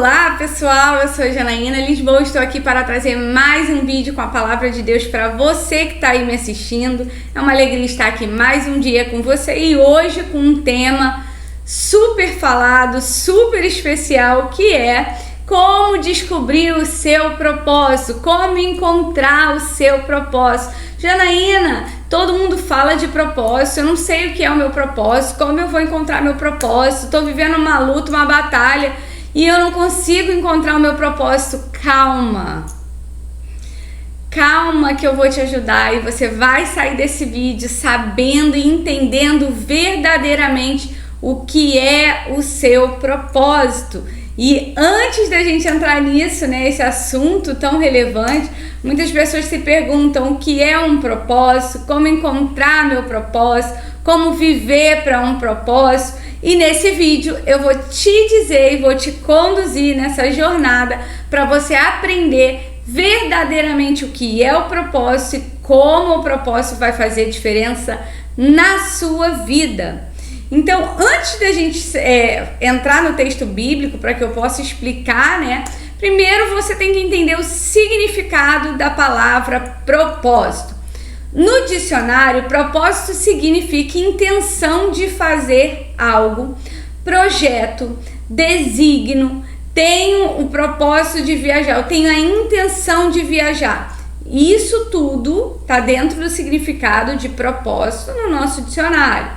Olá pessoal, eu sou Janaína Lisboa, estou aqui para trazer mais um vídeo com a Palavra de Deus para você que está aí me assistindo. É uma alegria estar aqui mais um dia com você e hoje com um tema super falado, super especial, que é como descobrir o seu propósito, como encontrar o seu propósito. Janaína, todo mundo fala de propósito, eu não sei o que é o meu propósito, como eu vou encontrar meu propósito, estou vivendo uma luta, uma batalha e eu não consigo encontrar o meu propósito. Calma que eu vou te ajudar e você vai sair desse vídeo sabendo e entendendo verdadeiramente o que é o seu propósito. E antes da gente entrar nisso, né, esse assunto tão relevante, muitas pessoas se perguntam o que é um propósito, como encontrar meu propósito, como viver para um propósito. E nesse vídeo eu vou te dizer e vou te conduzir nessa jornada para você aprender verdadeiramente o que é o propósito e como o propósito vai fazer diferença na sua vida. Então, antes da gente entrar no texto bíblico, para que eu possa explicar, né? Primeiro você tem que entender o significado da palavra propósito. No dicionário, propósito significa intenção de fazer algo, projeto, designo, tenho o propósito de viajar, eu tenho a intenção de viajar. Isso tudo está dentro do significado de propósito no nosso dicionário.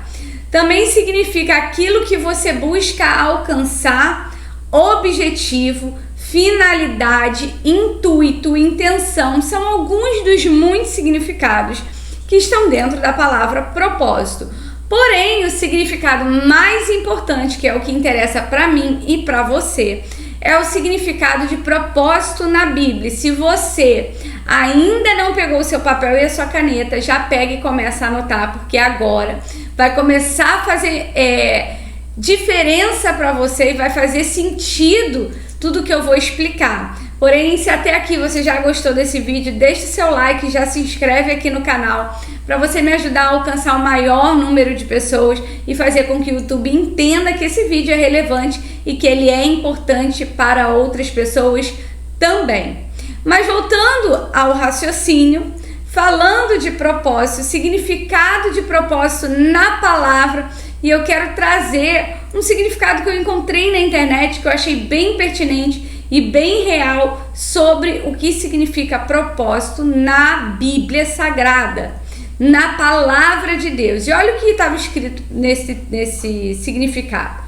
Também significa aquilo que você busca alcançar, objetivo, finalidade, intuito, intenção. São alguns dos muitos significados que estão dentro da palavra propósito. Porém, o significado mais importante, que é o que interessa para mim e para você, é o significado de propósito na Bíblia. Se você ainda não pegou o seu papel e a sua caneta, já pega e começa a anotar, porque agora vai começar a fazer diferença para você e vai fazer sentido tudo que eu vou explicar. Porém, se até aqui você já gostou desse vídeo, deixe seu like, já se inscreve aqui no canal para você me ajudar a alcançar o maior número de pessoas e fazer com que o YouTube entenda que esse vídeo é relevante e que ele é importante para outras pessoas também. Mas voltando ao raciocínio, falando de propósito, significado de propósito na palavra, e eu quero trazer um significado que eu encontrei na internet, que eu achei bem pertinente e bem real sobre o que significa propósito na Bíblia Sagrada, na palavra de Deus. E olha o que estava escrito nesse significado.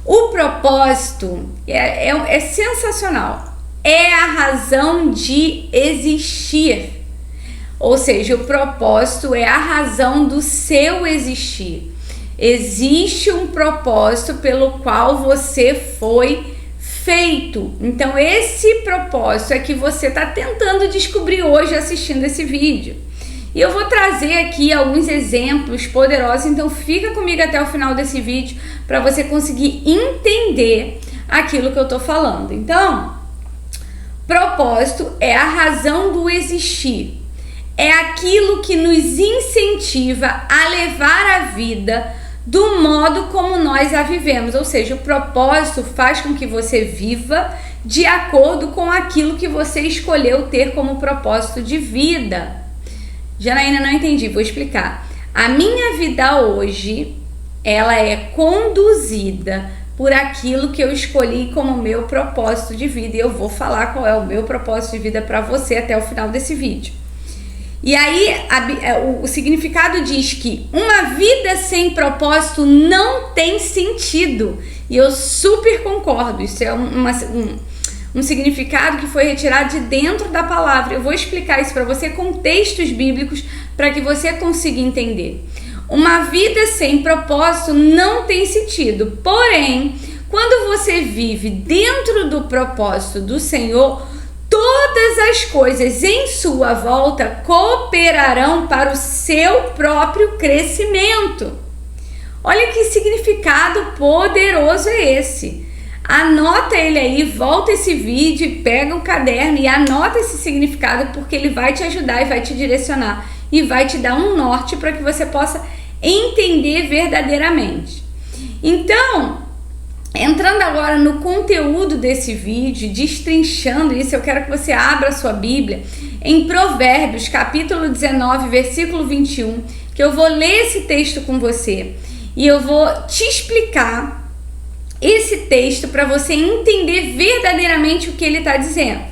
O propósito é sensacional, é a razão de existir. Ou seja, o propósito é a razão do seu existir. Existe um propósito pelo qual você foi feito. Então, esse propósito é que você está tentando descobrir hoje assistindo esse vídeo. E eu vou trazer aqui alguns exemplos poderosos, então fica comigo até o final desse vídeo para você conseguir entender aquilo que eu estou falando. Então, propósito é a razão do existir. É aquilo que nos incentiva a levar a vida do modo como nós a vivemos. Ou seja, o propósito faz com que você viva de acordo com aquilo que você escolheu ter como propósito de vida. Janaína, não entendi, vou explicar. A minha vida hoje, ela é conduzida por aquilo que eu escolhi como meu propósito de vida. E eu vou falar qual é o meu propósito de vida para você até o final desse vídeo. E aí, o significado diz que uma vida sem propósito não tem sentido. E eu super concordo. Isso é um significado que foi retirado de dentro da palavra. Eu vou explicar isso para você com textos bíblicos para que você consiga entender. Uma vida sem propósito não tem sentido. Porém, quando você vive dentro do propósito do Senhor, todas as coisas em sua volta cooperarão para o seu próprio crescimento. Olha que significado poderoso é esse. Anota ele aí, volta esse vídeo, pega o caderno e anota esse significado, porque ele vai te ajudar e vai te direcionar e vai te dar um norte para que você possa entender verdadeiramente. Então, Entrando agora no conteúdo desse vídeo, destrinchando isso, eu quero que você abra a sua Bíblia em Provérbios, capítulo 19, versículo 21, que eu vou ler esse texto com você e eu vou te explicar esse texto para você entender verdadeiramente o que ele está dizendo.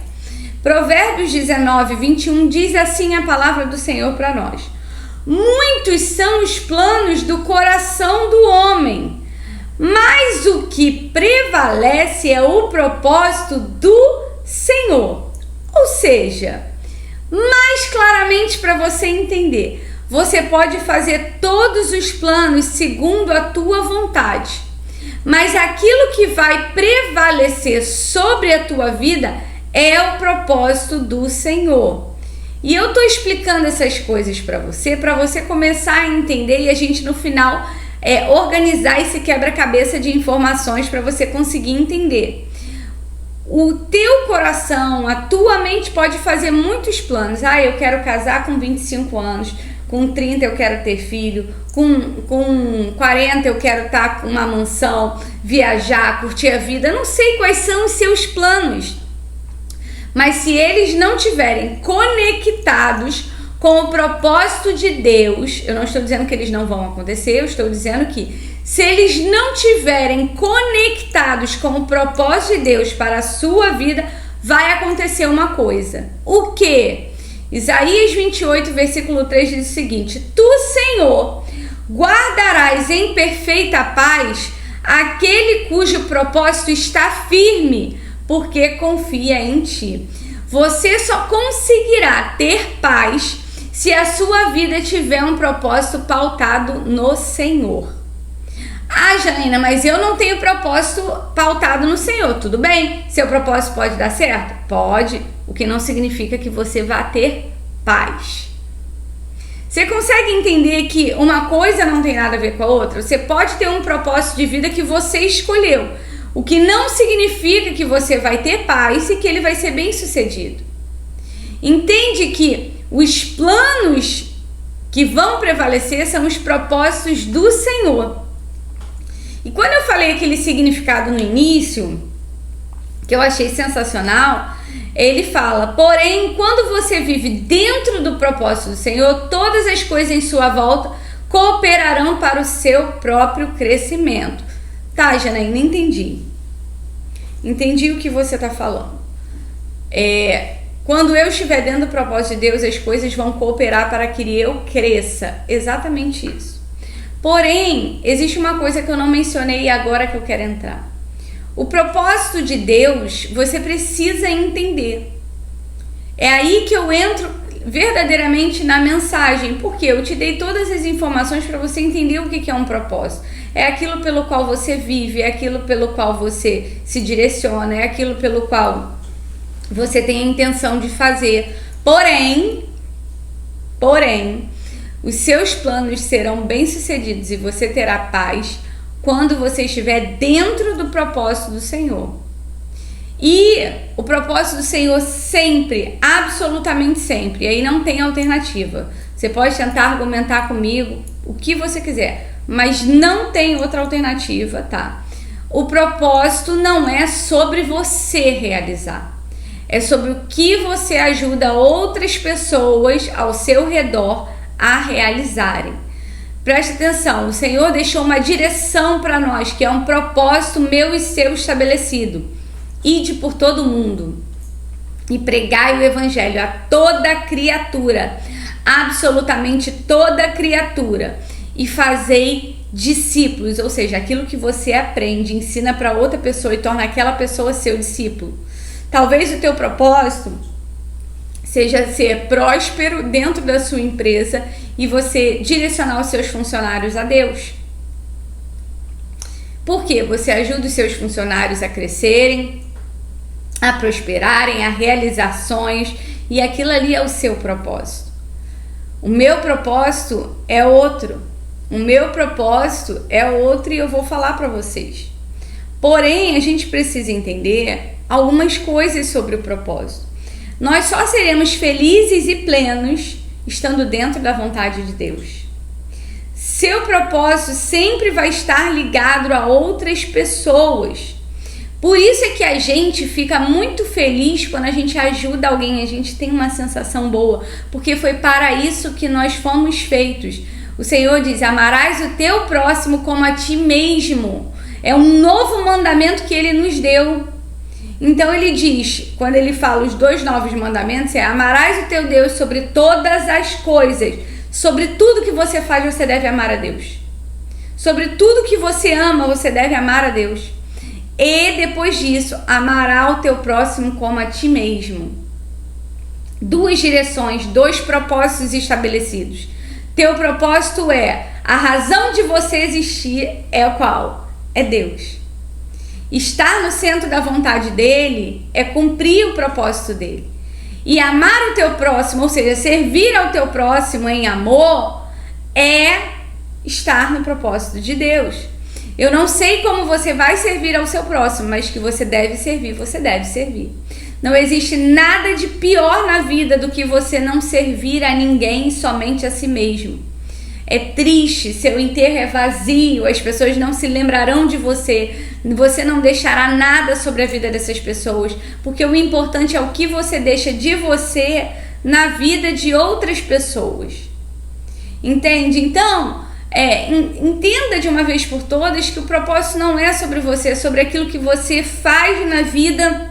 Provérbios 19, 21 diz assim a palavra do Senhor para nós: muitos são os planos do coração do homem, mas o que prevalece é o propósito do Senhor. Ou seja, mais claramente para você entender, você pode fazer todos os planos segundo a tua vontade, mas aquilo que vai prevalecer sobre a tua vida é o propósito do Senhor. E eu estou explicando essas coisas para você começar a entender e a gente no final organizar esse quebra-cabeça de informações para você conseguir entender. O teu coração, a tua mente pode fazer muitos planos. Eu quero casar com 25 anos, com 30 eu quero ter filho, com 40 eu quero estar com uma mansão, viajar, curtir a vida. Eu não sei quais são os seus planos, mas se eles não estiverem conectados com o propósito de Deus, eu não estou dizendo que eles não vão acontecer, eu estou dizendo que se eles não estiverem conectados com o propósito de Deus para a sua vida, vai acontecer uma coisa. O quê? Isaías 28, versículo 3 diz o seguinte: tu, Senhor, guardarás em perfeita paz aquele cujo propósito está firme, porque confia em ti. Você só conseguirá ter paz se a sua vida tiver um propósito pautado no Senhor. Janaína, mas eu não tenho propósito pautado no Senhor. Tudo bem, seu propósito pode dar certo? Pode, o que não significa que você vá ter paz. Você consegue entender que uma coisa não tem nada a ver com a outra? Você pode ter um propósito de vida que você escolheu, o que não significa que você vai ter paz e que ele vai ser bem sucedido. Entende que os planos que vão prevalecer são os propósitos do Senhor. E quando eu falei aquele significado no início, que eu achei sensacional, ele fala: porém, quando você vive dentro do propósito do Senhor, todas as coisas em sua volta cooperarão para o seu próprio crescimento. Tá, Janaína, entendi. Entendi o que você está falando. Quando eu estiver dentro do propósito de Deus, as coisas vão cooperar para que eu cresça. Exatamente isso. Porém, existe uma coisa que eu não mencionei agora que eu quero entrar. O propósito de Deus, você precisa entender. É aí que eu entro verdadeiramente na mensagem, porque eu te dei todas as informações para você entender o que é um propósito. É aquilo pelo qual você vive, é aquilo pelo qual você se direciona, é aquilo pelo qual você tem a intenção de fazer. Porém, os seus planos serão bem-sucedidos e você terá paz quando você estiver dentro do propósito do Senhor. E o propósito do Senhor sempre, absolutamente sempre, e aí não tem alternativa. Você pode tentar argumentar comigo o que você quiser, mas não tem outra alternativa, tá? O propósito não é sobre você realizar. É sobre o que você ajuda outras pessoas ao seu redor a realizarem. Preste atenção, o Senhor deixou uma direção para nós, que é um propósito meu e seu estabelecido. Ide por todo mundo e pregai o evangelho a toda criatura, absolutamente toda criatura, e fazei discípulos, ou seja, aquilo que você aprende, ensina para outra pessoa e torna aquela pessoa seu discípulo. Talvez o teu propósito seja ser próspero dentro da sua empresa e você direcionar os seus funcionários a Deus. Por quê? Você ajuda os seus funcionários a crescerem, a prosperarem, a realizar sonhos, e aquilo ali é o seu propósito. O meu propósito é outro. O meu propósito é outro e eu vou falar para vocês. Porém, a gente precisa entender algumas coisas sobre o propósito. Nós só seremos felizes e plenos estando dentro da vontade de Deus. seu propósito sempre vai estar ligado a outras pessoas. Por isso é que a gente fica muito feliz quando a gente ajuda alguém, a gente tem uma sensação boa, porque foi para isso que nós fomos feitos. O Senhor diz: amarás o teu próximo como a ti mesmo. É um novo mandamento que Ele nos deu. Então Ele diz, quando Ele fala os 2 novos mandamentos, amarás o teu Deus sobre todas as coisas. Sobre tudo que você faz, você deve amar a Deus. Sobre tudo que você ama, você deve amar a Deus. E depois disso, amará o teu próximo como a ti mesmo. 2 direções, 2 propósitos estabelecidos. Teu propósito a razão de você existir é qual? É Deus. Estar no centro da vontade dele é cumprir o propósito dele. E amar o teu próximo, ou seja, servir ao teu próximo em amor, é estar no propósito de Deus. Eu não sei como você vai servir ao seu próximo, mas que você deve servir, você deve servir. Não existe nada de pior na vida do que você não servir a ninguém, somente a si mesmo. É triste, seu enterro é vazio, as pessoas não se lembrarão de você, você não deixará nada sobre a vida dessas pessoas, porque o importante é o que você deixa de você na vida de outras pessoas. Entende? Então, entenda de uma vez por todas que o propósito não é sobre você, é sobre aquilo que você faz na vida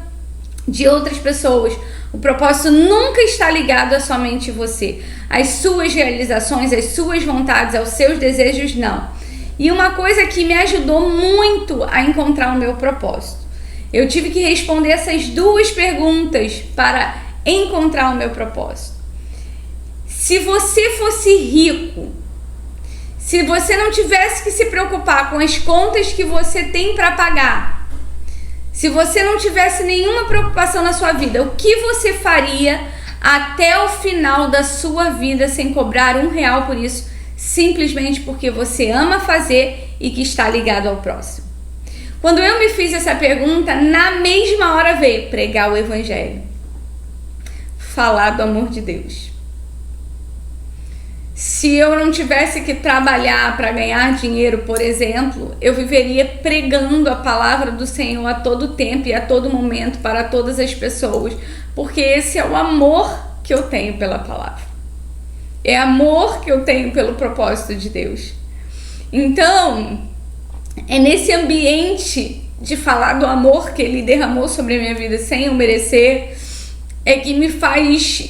de outras pessoas. O propósito nunca está ligado a somente você. As suas realizações, as suas vontades, aos seus desejos, não. E uma coisa que me ajudou muito a encontrar o meu propósito. Eu tive que responder essas 2 perguntas para encontrar o meu propósito. Se você fosse rico, se você não tivesse que se preocupar com as contas que você tem para pagar, se você não tivesse nenhuma preocupação na sua vida, o que você faria até o final da sua vida sem cobrar R$1 por isso, simplesmente porque você ama fazer e que está ligado ao próximo? Quando eu me fiz essa pergunta, na mesma hora veio pregar o Evangelho, falar do amor de Deus. Se eu não tivesse que trabalhar para ganhar dinheiro, por exemplo, eu viveria pregando a palavra do Senhor a todo tempo e a todo momento para todas as pessoas, porque esse é o amor que eu tenho pela palavra. É amor que eu tenho pelo propósito de Deus. Então, é nesse ambiente de falar do amor que Ele derramou sobre a minha vida sem eu merecer, é que me faz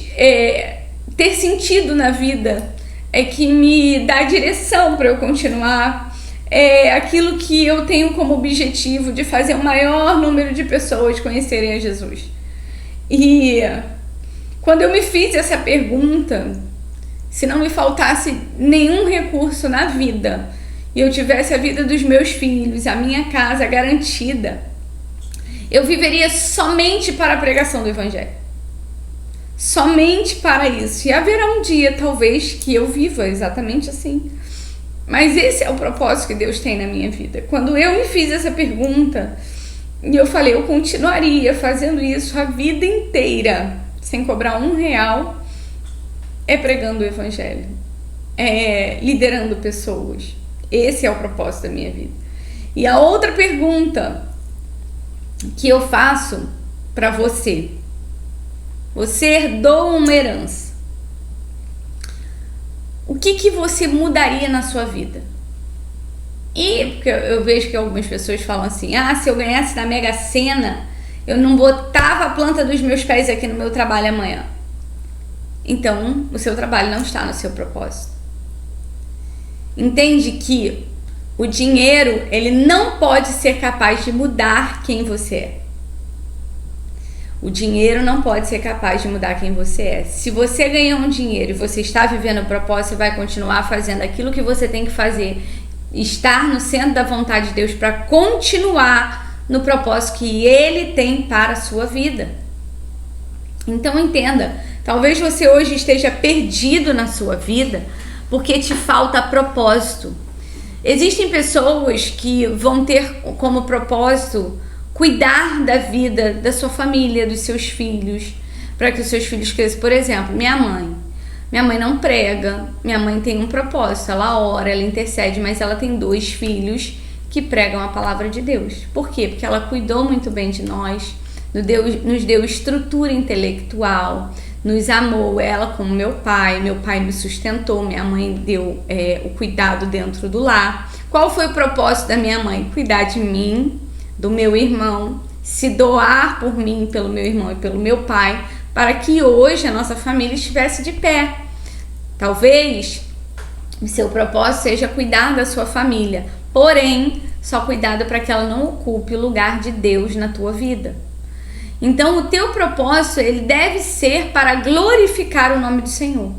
ter sentido na vida. É que me dá direção para eu continuar. É aquilo que eu tenho como objetivo de fazer o maior número de pessoas conhecerem a Jesus. E quando eu me fiz essa pergunta, se não me faltasse nenhum recurso na vida e eu tivesse a vida dos meus filhos, a minha casa garantida, eu viveria somente para a pregação do Evangelho. Somente para isso. E haverá um dia, talvez, que eu viva exatamente assim. Mas esse é o propósito que Deus tem na minha vida. Quando eu me fiz essa pergunta, e eu falei, eu continuaria fazendo isso a vida inteira, sem cobrar R$1, pregando o Evangelho, liderando pessoas. Esse é o propósito da minha vida. E a outra pergunta que eu faço para você: você herdou uma herança. O que você mudaria na sua vida? E porque eu vejo que algumas pessoas falam assim: se eu ganhasse na Mega Sena, eu não botava a planta dos meus pés aqui no meu trabalho amanhã. Então, o seu trabalho não está no seu propósito. Entende que o dinheiro, ele não pode ser capaz de mudar quem você é. O dinheiro não pode ser capaz de mudar quem você é. Se você ganhou um dinheiro e você está vivendo o propósito, você vai continuar fazendo aquilo que você tem que fazer. Estar no centro da vontade de Deus para continuar no propósito que Ele tem para a sua vida. Então entenda, talvez você hoje esteja perdido na sua vida porque te falta propósito. Existem pessoas que vão ter como propósito cuidar da vida da sua família, dos seus filhos, para que os seus filhos cresçam. Por exemplo, minha mãe. Minha mãe não prega, minha mãe tem um propósito, ela ora, ela intercede, mas ela tem 2 filhos que pregam a palavra de Deus. Por quê? Porque ela cuidou muito bem de nós, nos deu estrutura intelectual, nos amou, ela como meu pai me sustentou, minha mãe deu o cuidado dentro do lar. Qual foi o propósito da minha mãe? Cuidar de mim, do meu irmão, se doar por mim, pelo meu irmão e pelo meu pai, para que hoje a nossa família estivesse de pé. Talvez o seu propósito seja cuidar da sua família, porém, só cuidado para que ela não ocupe o lugar de Deus na tua vida. Então, o teu propósito, ele deve ser para glorificar o nome do Senhor.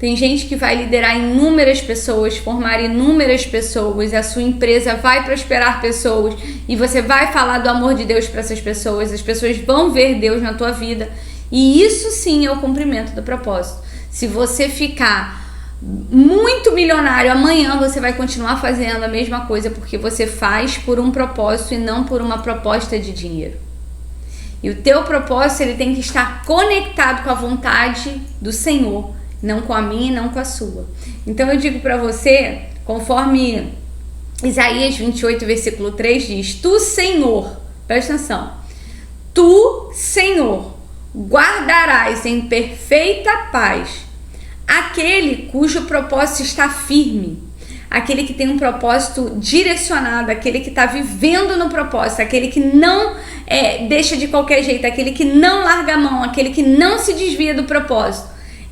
Tem gente que vai liderar inúmeras pessoas, formar inúmeras pessoas, a sua empresa vai prosperar pessoas e você vai falar do amor de Deus para essas pessoas, as pessoas vão ver Deus na tua vida. E isso sim é o cumprimento do propósito. Se você ficar muito milionário amanhã, você vai continuar fazendo a mesma coisa porque você faz por um propósito e não por uma proposta de dinheiro. E o teu propósito, ele tem que estar conectado com a vontade do Senhor, não com a minha e não com a sua. Então eu digo para você, conforme Isaías 28, versículo 3 diz: Tu, Senhor, presta atenção, Tu, Senhor, guardarás em perfeita paz aquele cujo propósito está firme, aquele que tem um propósito direcionado, aquele que está vivendo no propósito, aquele que não deixa de qualquer jeito, aquele que não larga a mão, aquele que não se desvia do propósito.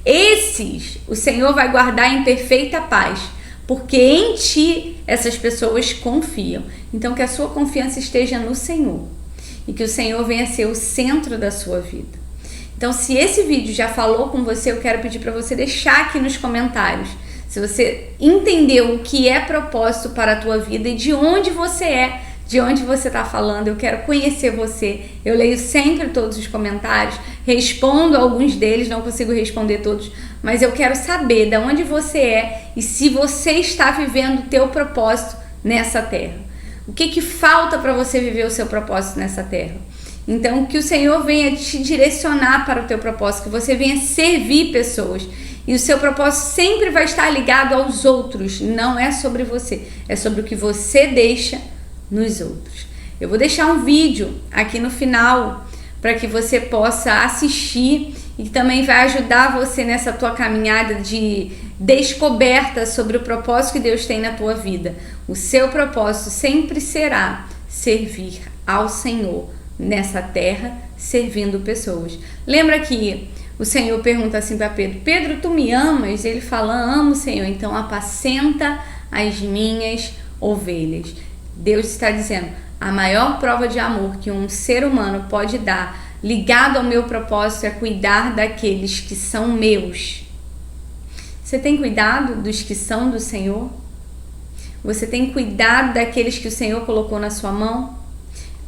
Esses o Senhor vai guardar em perfeita paz, porque em ti essas pessoas confiam. Então que a sua confiança esteja no Senhor e que o Senhor venha ser o centro da sua vida. Então, se esse vídeo já falou com você, eu quero pedir para você deixar aqui nos comentários se você entendeu o que é propósito para a tua vida e de onde você é, de onde você está falando. Eu quero conhecer você. Eu leio sempre todos os comentários, respondo alguns deles, não consigo responder todos, mas eu quero saber de onde você é e se você está vivendo o teu propósito nessa terra. O que falta para você viver o seu propósito nessa terra? Então, que o Senhor venha te direcionar para o teu propósito, que você venha servir pessoas. E o seu propósito sempre vai estar ligado aos outros, não é sobre você, é sobre o que você deixa nos outros. Eu vou deixar um vídeo aqui no final para que você possa assistir e que também vai ajudar você nessa tua caminhada de descoberta sobre o propósito que Deus tem na tua vida. O seu propósito sempre será servir ao Senhor nessa terra, servindo pessoas. Lembra que o Senhor pergunta assim para Pedro: Pedro, tu me amas? Ele fala: amo, Senhor, então apacenta as minhas ovelhas. Deus está dizendo: a maior prova de amor que um ser humano pode dar ligado ao meu propósito é cuidar daqueles que são meus. Você tem cuidado dos que são do Senhor? Você tem cuidado daqueles que o Senhor colocou na sua mão?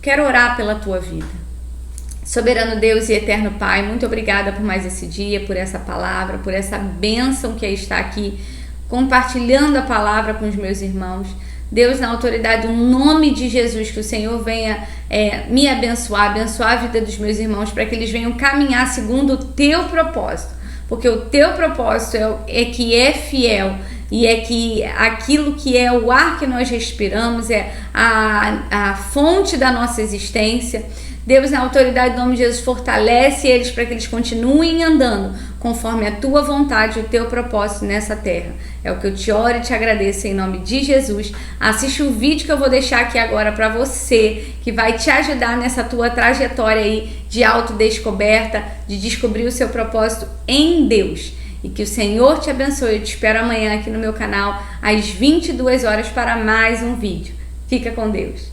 Quero orar pela tua vida. Soberano Deus e eterno Pai, muito obrigada por mais esse dia, por essa palavra, por essa bênção que está aqui, compartilhando a palavra com os meus irmãos. Deus, na autoridade, no nome de Jesus, que o Senhor venha me abençoar a vida dos meus irmãos, para que eles venham caminhar segundo o teu propósito, porque o teu propósito é que é fiel, e é que aquilo que é o ar que nós respiramos, é a fonte da nossa existência. Deus, na autoridade do nome de Jesus, fortalece eles para que eles continuem andando conforme a tua vontade e o teu propósito nessa terra. É o que eu te oro e te agradeço em nome de Jesus. Assiste o vídeo que eu vou deixar aqui agora para você, que vai te ajudar nessa tua trajetória aí de autodescoberta, de descobrir o seu propósito em Deus. E que o Senhor te abençoe. Eu te espero amanhã aqui no meu canal às 22 horas para mais um vídeo. Fica com Deus.